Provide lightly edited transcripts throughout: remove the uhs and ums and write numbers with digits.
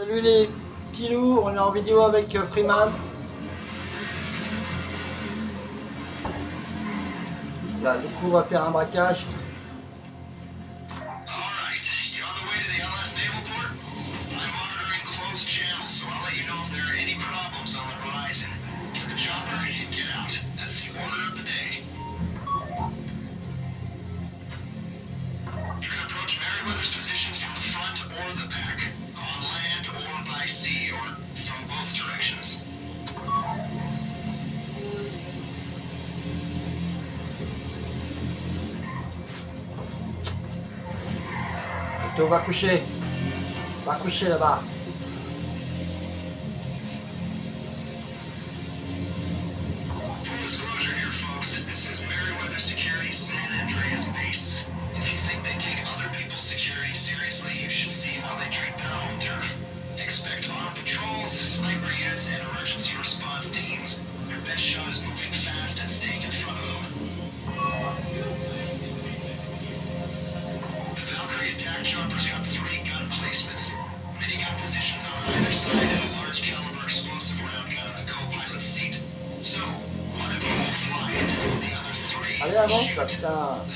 Salut les pilous, on est en vidéo avec Freeman. Là, du coup, on va faire un braquage. Et on va coucher. On va coucher là-bas. Allez, avance là, putain.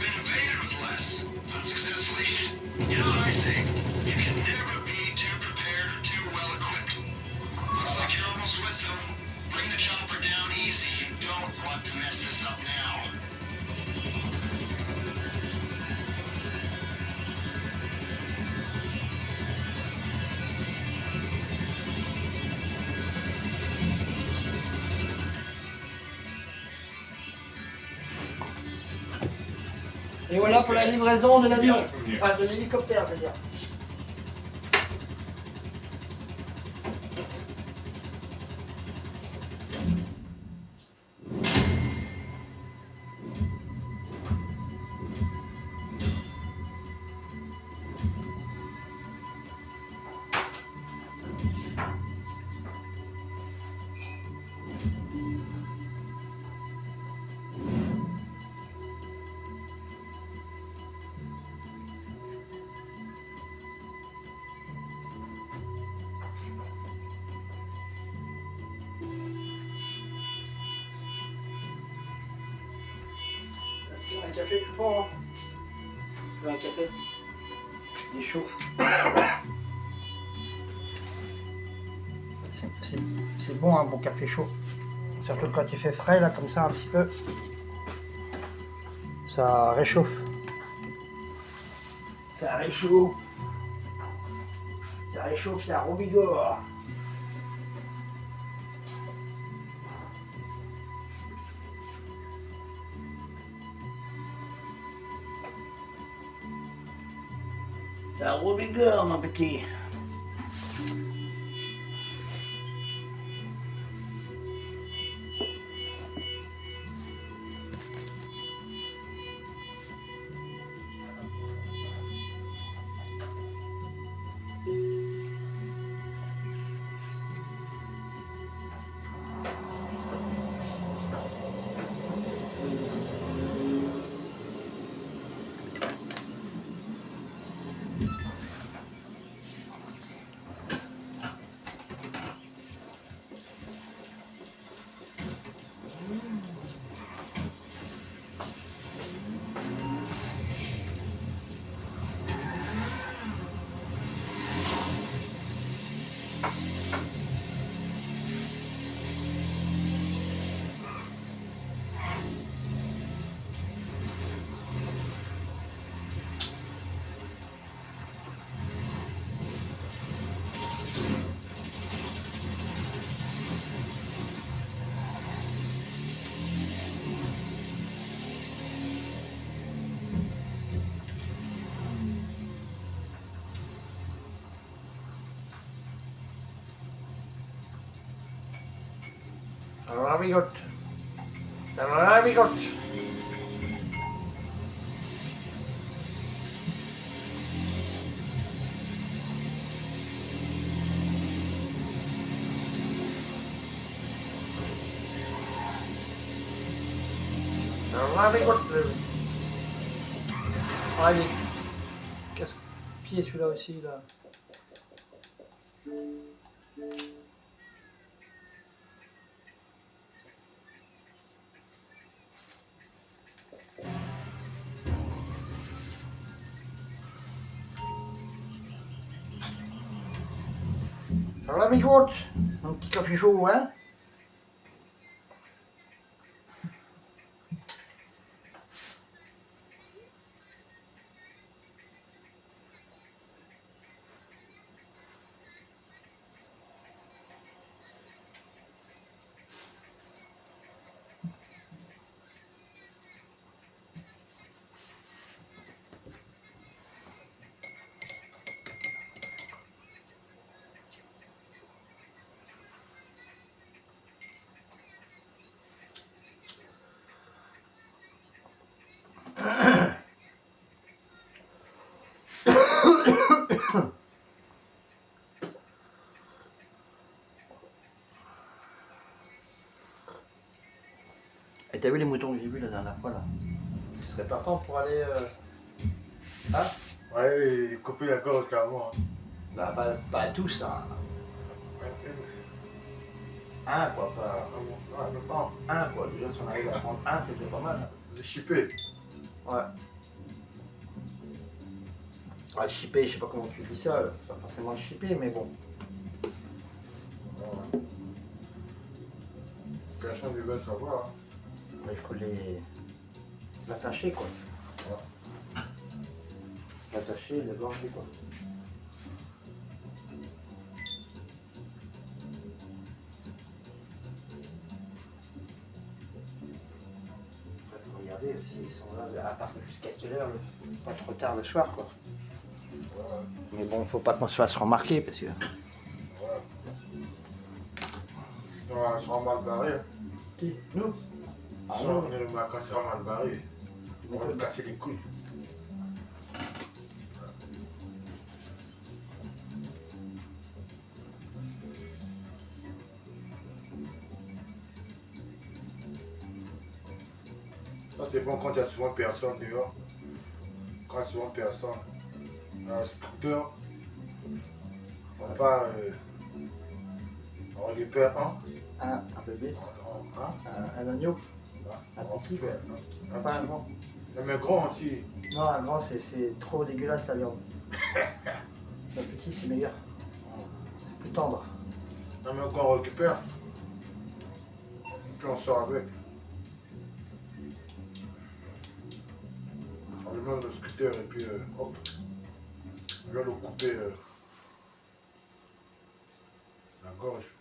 been invaded with less. Unsuccessfully. You know what I say? You can never be too prepared or too well equipped. Looks like you're almost with them. Bring the chopper down easy. You don't want to mess this up now. Et voilà pour la livraison de l'avion. Enfin, de l'hélicoptère, je veux dire. Un café plus fort. Un café. Il est chaud. C'est bon un bon café chaud. Surtout quand il fait frais là comme ça un petit peu. Ça réchauffe. Ça réchauffe. Ça réchauffe, ça revigore. Ça revigore mon petit. Ça va bigote. Ça va bigote. Ça va bigote. Ah, il est casse-pied celui-là aussi là. Ça va bigote. Un petit café chaud, hein. Et t'as vu les moutons que j'ai vus la dernière fois là? Tu serais partant pour aller... Hein? Ouais, couper la gorge carrément. Bah pas tous, hein. Un quoi, pas... Non, un quoi, déjà si on arrive à prendre un, c'est déjà pas mal. Le chipper. Ouais. Ah, le chipper, je sais pas comment tu dis ça, pas forcément le chipper, mais bon. Ouais. Personne ne veut savoir. Il faut l'attacher quoi. Ouais. L'attacher, l'égorger quoi. Regardez aussi, ils sont là, à part jusqu'à quelle heure, pas trop tard le soir quoi. Ouais. Mais bon, faut pas qu'on se fasse remarquer parce que. Ouais. Sinon, on sera mal barré. Qui? Nous? Ah Si non, on est le matin, on sera mal barré. On va lui casser les couilles. Ça, c'est bon quand il y a souvent personne dehors. Quand il y a souvent personne. Dans le scooter, on part, on récupère un bébé, un agneau, un on petit, récupère un pas un petit. grand. Mais grand aussi. Non, un grand c'est trop dégueulasse la viande. Un petit c'est meilleur. C'est plus tendre. Non, mais quand on récupère, puis on sort avec. On lui met le scooter et puis hop, on va le couper la gorge.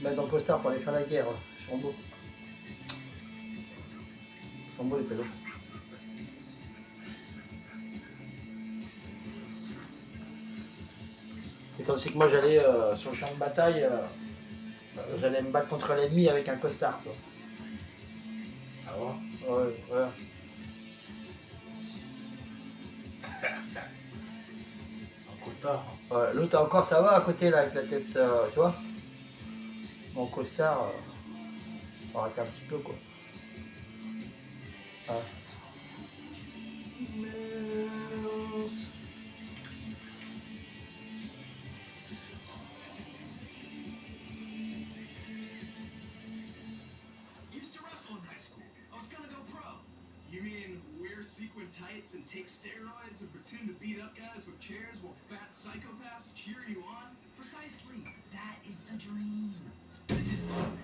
Mettre dans le costard pour aller faire la guerre. Ils sont beaux. Ils sont beaux les pédos. C'est comme si que moi j'allais sur le champ de bataille, j'allais me battre contre l'ennemi avec un costard. Quoi. Ah bon? Ouais, ouais. Un costard. Ouais, l'autre encore ça va à côté là avec la tête, tu vois. Mon costard, faut arrêter un petit peu quoi. Ouais. Used to wrestle in high school. I was gonna go pro. You mean wear sequin tights and take steroids and pretend to beat up guys with chairs while fat psychopaths cheer you on? Precisely. That is the dream. This is fun.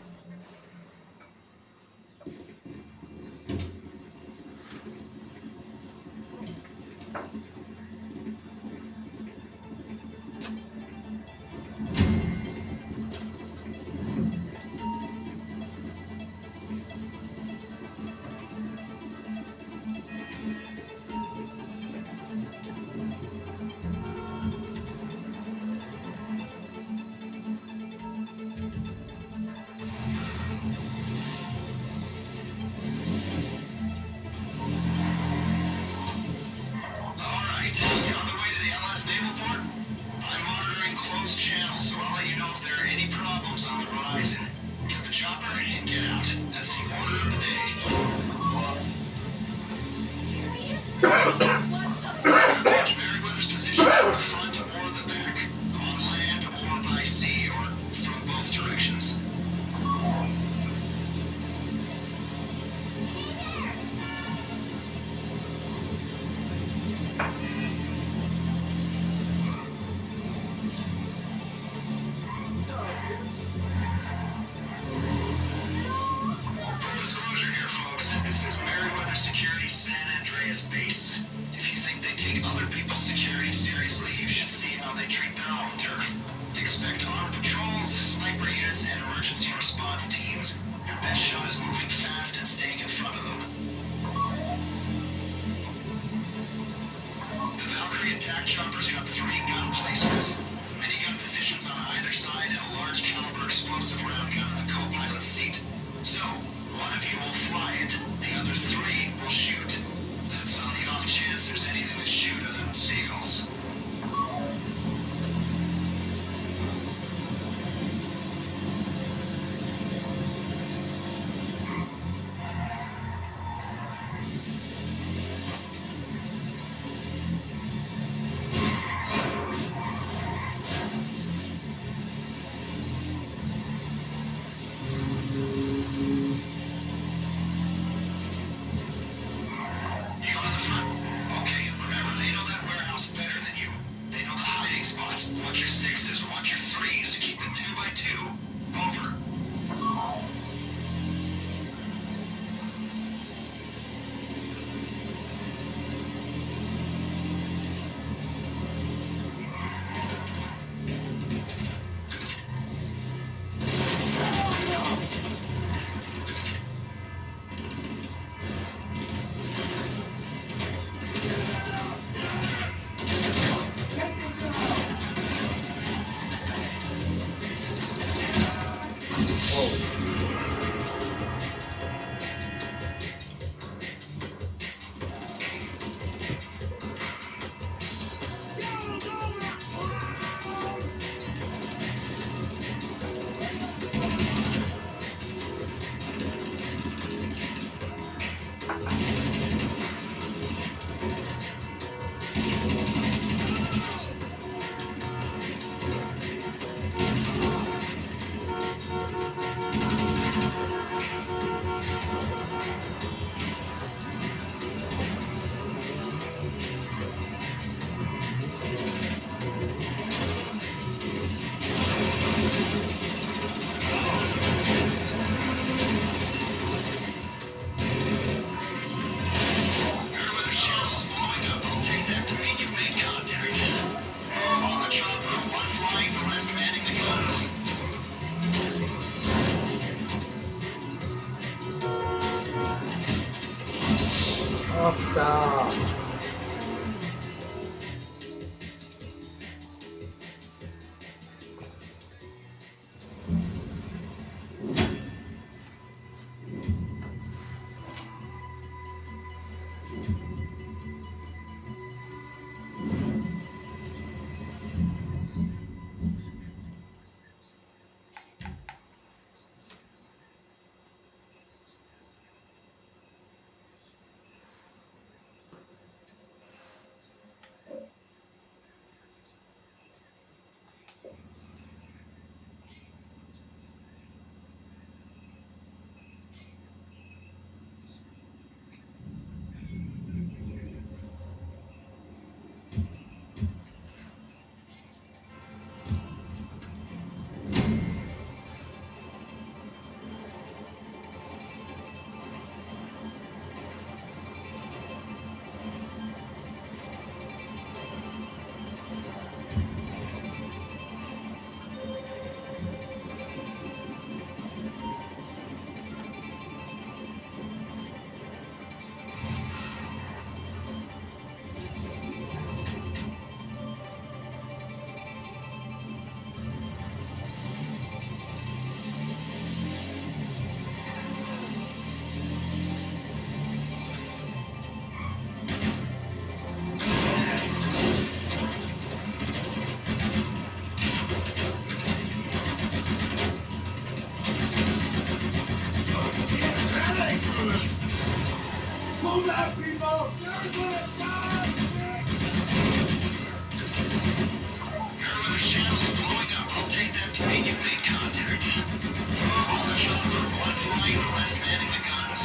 Alright, you on the way to the LS Naval Port? I'm monitoring closed channels, so I'll let you know if there are any problems on the horizon. Get the chopper and get out. That's the order of the day. Watch Merryweather's positions from the front or the back, on land or by sea, or from both directions. Full disclosure here, folks. This is Merryweather Security's San Andreas base. If you think they take other people's security seriously, you should see how they treat their own turf. Expect armed patrols, sniper units, and emergency response teams. Your best shot is moving fast and staying in front of them. The Valkyrie attack choppers got 3 gun placements. Minigun positions on either side and a large caliber explosive round gun in the co-pilot's seat. So, one of you will fly it, the other 3 will shoot. That's on the off chance there's anything to shoot other than seagulls. You go to the front? Okay, remember, they know that warehouse better than Oh putain. Remember the shadow's blowing up. I'll take that to mean you've made contact. All the chopper, one flying, the rest manning the guns.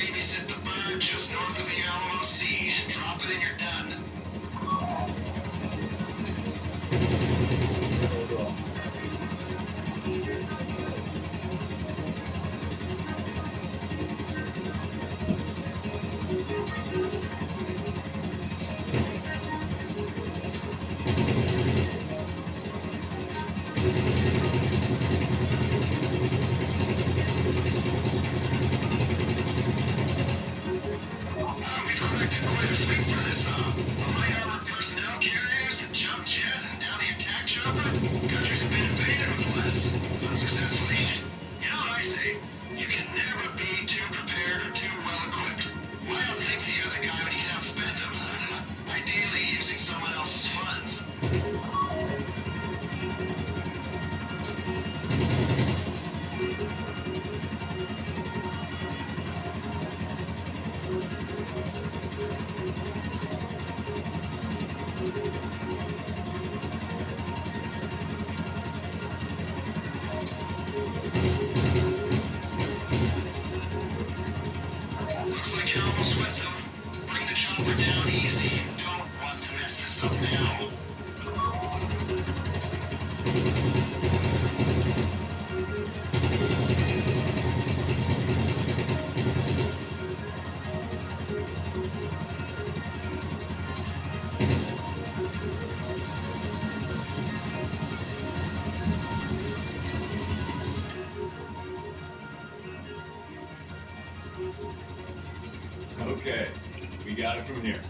babysit the bird just north of the Alamo Sea and drop it and you're done. We've collected quite a fleet for this, the light armored personnel carriers, the jump jet, and now the attack chopper. Countries have been invaded with less, unsuccessfully. You know what I say? You can never be too prepared or too well equipped. Why outthink the other guy when you can outspend him? Ideally, using someone else's funds. Looks like you're almost with them. Bring the chopper down easy. You don't want to mess this up now. Okay, we got it from here.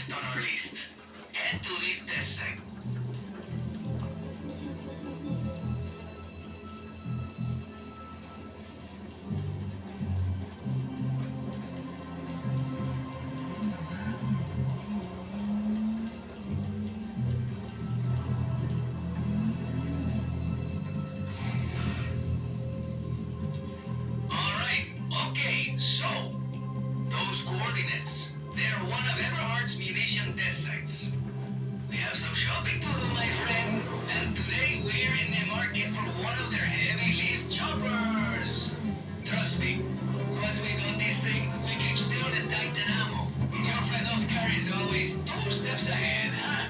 Next on our list, head to this test site. Alright, okay, so those coordinates, they're one of Everhart's munition test sites. We have some shopping to do, my friend, and today we're in the market for one of their heavy lift choppers. Trust me, once we got this thing, we can steal the Titan ammo. Your friend Oscar is always 2 steps ahead, huh?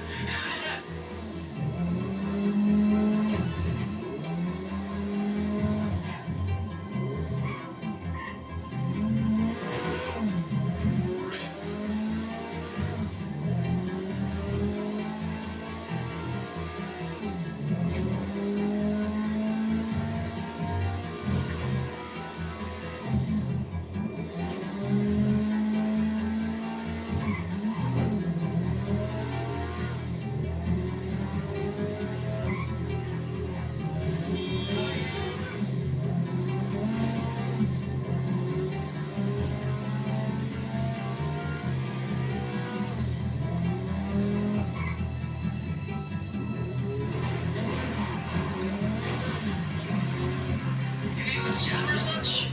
You use jammers much?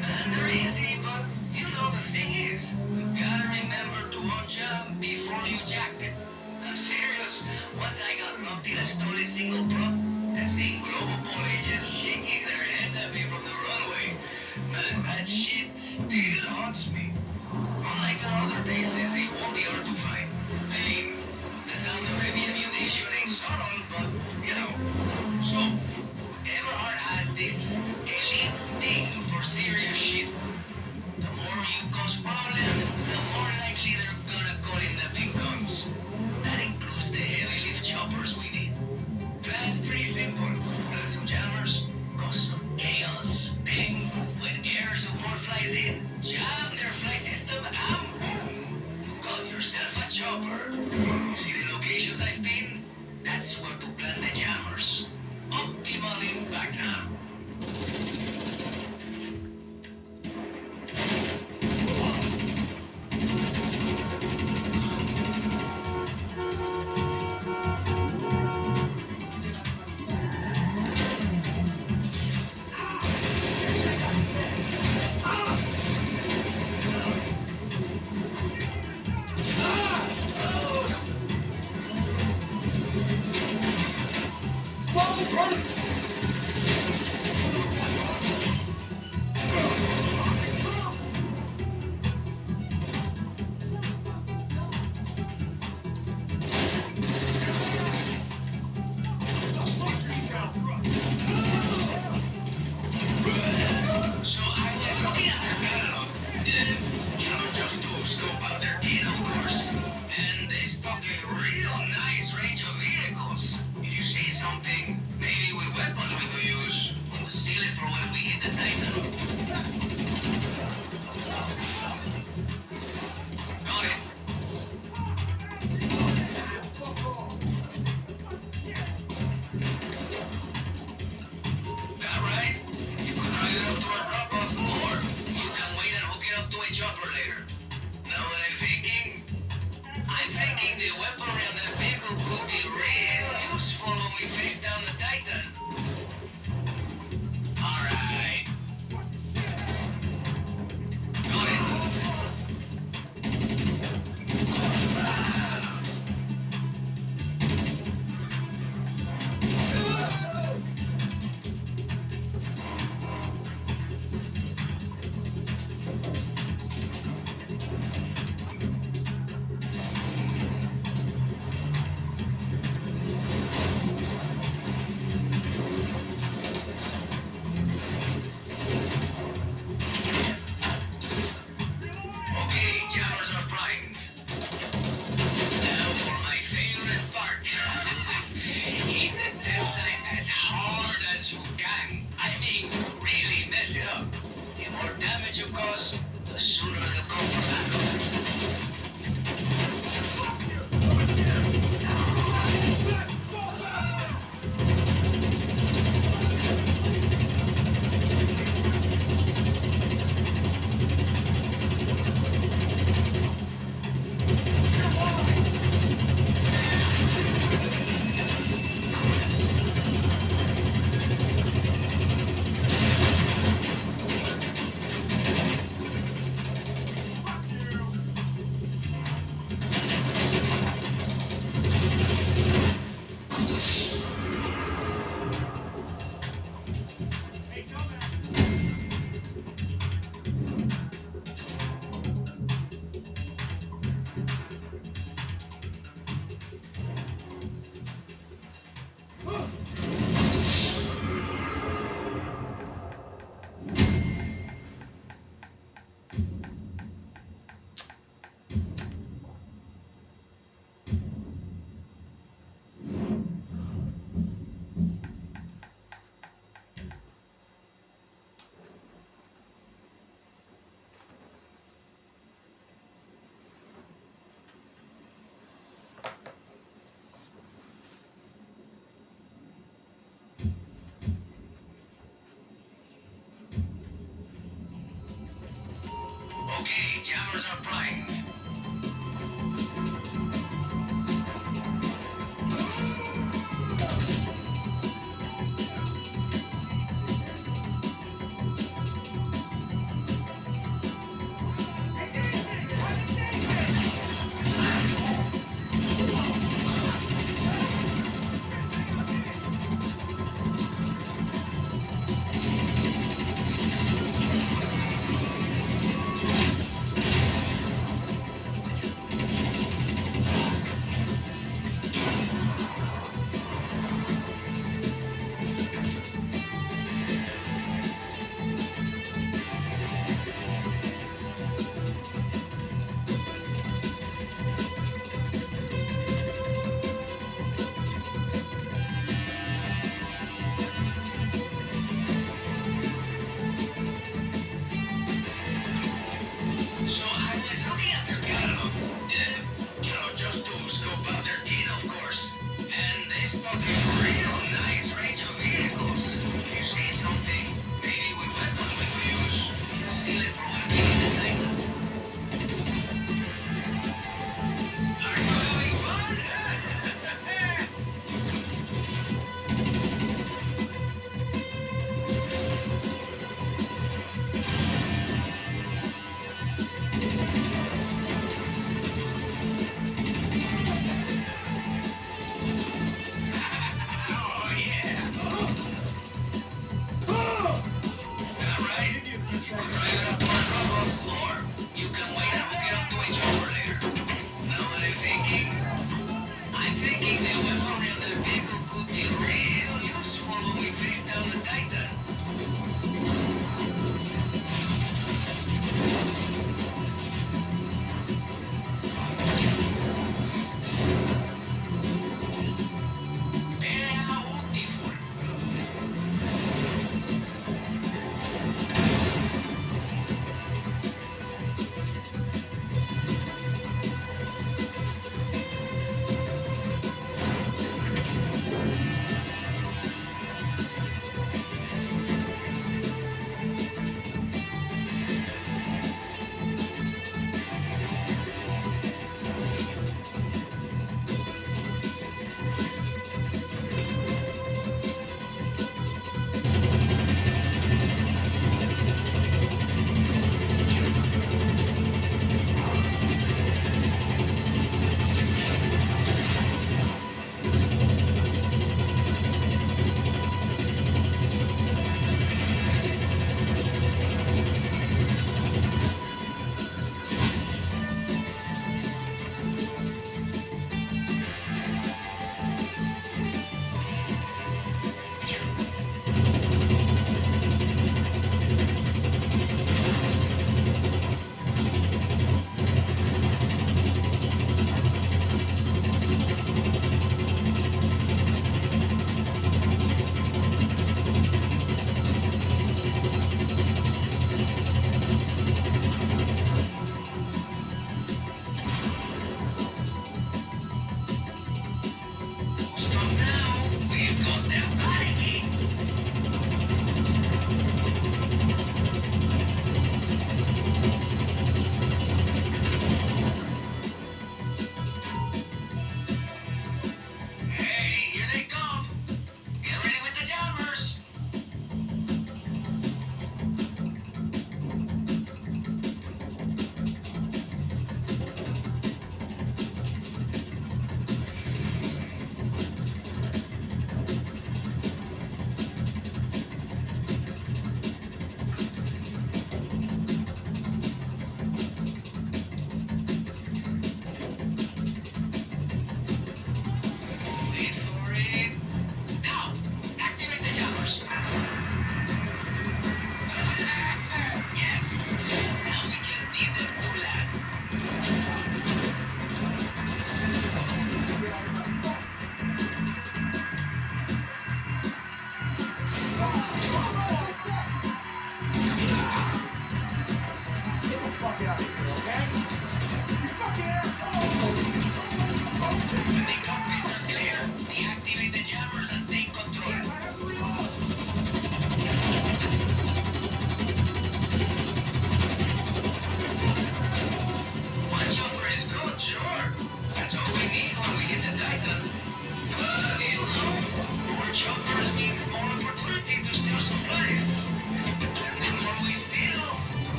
Man, they're easy, but you know the thing is, you gotta remember to unjam before you jack. I'm serious. Once I got locked in a stolen single prop and seeing Global agents shaking their heads at me from the runway, man, that shit still haunts me. Unlike on other bases, it won't be hard to find. I mean, the sound of heavy ammunition ain't subtle, but, you know. So, Everhart has this elite thing for serious shit. The more you cause problems, the more likely they're gonna call in the big guns. That includes the heavy lift choppers we need. Plan's pretty simple. Plant some jammers, cause some chaos. Then, when air support flies in, jam their flight system and boom! You got yourself a chopper. You see the locations I've been? That's where to plant the jammers. Optimal impact, huh?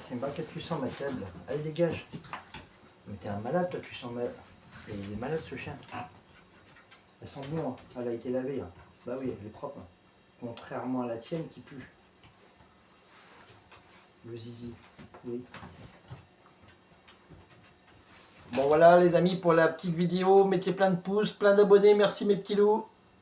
c'est une braquette tu sens ma table. Allez, dégage. Mais t'es un malade, toi, tu sens mal. Et il est malade, ce chien. Elle sent bon, hein. Elle a été lavée. Hein. Bah oui, elle est propre. Hein. Contrairement à la tienne qui pue. Le zizi. Oui. Bon voilà les amis pour la petite vidéo. Mettez plein de pouces, plein d'abonnés. Merci mes petits loups.